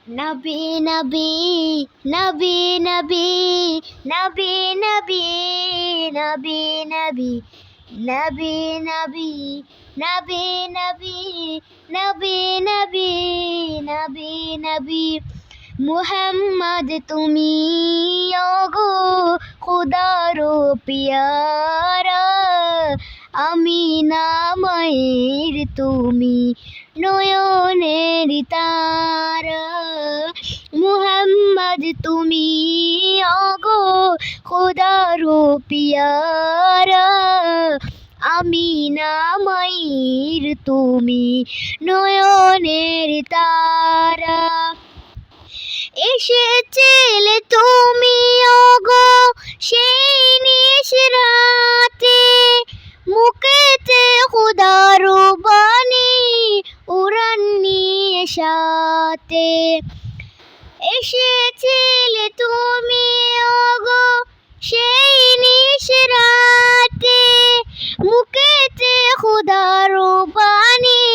নবী নবী নবী নবী নবী নবী নবী নবী নবী নবী নবী নবী নবী নবী নবী নবী মুহাম্মদ তুমি ওগো খুদারো পিয়ারা আমিনা মায়ের তুমি নয়নের তারা মুহাম্মদ তুমি ওগো খুদারো পিয়ারা আমিনা মায়ের তুমি নয়নের তারা এসেছিলে তুমি ওগো সেই নিশ রাতে মুখেতে খুদার বাণী উড়ান নিয়ে সাথে এসেছিলে তুমি ওগো সেই নিশ রাতে মুখেতে খুদার বাণী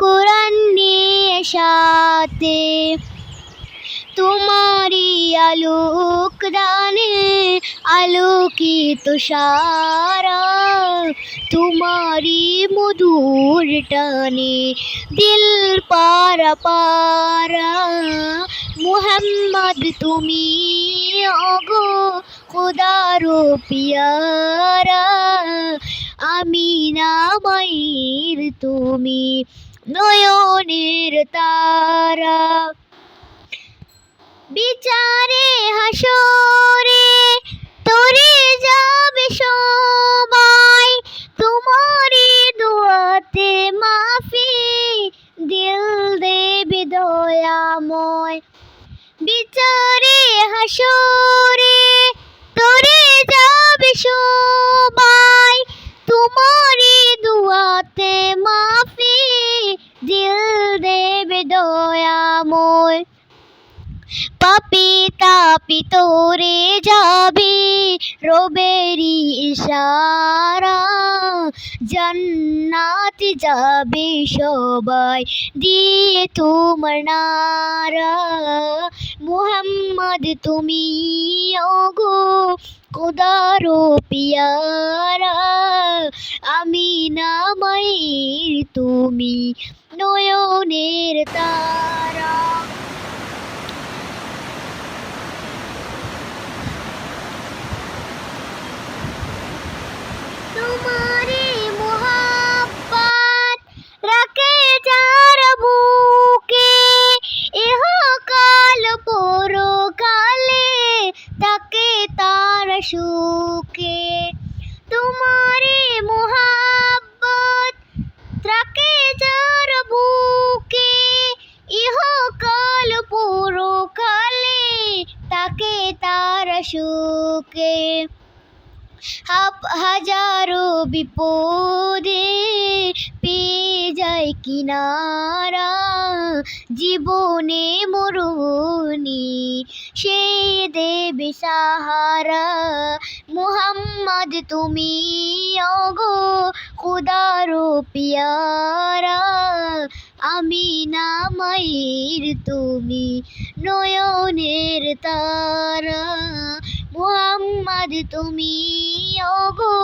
কোরআন নিয়ে সাথে তোমারি আলোক দানে আলোকিত সারা তোমারি মধুর টানে দিল পারা পারা মুহাম্মদ তুমি ওগো খুদারো পিয়ারা আমিনা মায়ের তুমি নয়নের তারা বিচারে হাসরে তোরে যাবে সবাই তোমারি দুয়াতে মাফি দিল দেবে দয়াময় বিচারে হাসরে তোরে যাবে সবাই তোমারি দুয়াতে মাফি দিল দেবে দয়াময় পাপি তাপি তোরে যাবে রবেরি ইশারা জান্নাত যাবে সবাই দিয়ে তোমার নারা মুহাম্মদ তুমি ওগো খুদারো পিয়ারা আমিনা মায়ের তুমি নয়নের তারা तुम्हारी मोहब्बत रखे जार बुके इहकाल पोरो काले तके तार शुके तुम्हारी मोहब्बत रखे जार बुके इहकाल पोरो काले तके तार शुके হাজারো বিপদে পেয়ে যায় কিনারা জীবনে মরুনি সে দেবে সাহারা মুহাম্মদ তুমি ওগো খুদারো পিয়ারা আমিনা মায়ের তুমি নয়নের তারা মুহাম্মদ তুমি ওগো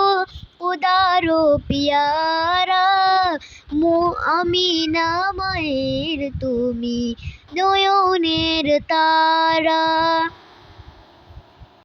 খুদারো পিয়ারা আমিনা মায়ের তুমি নয়নের তারা।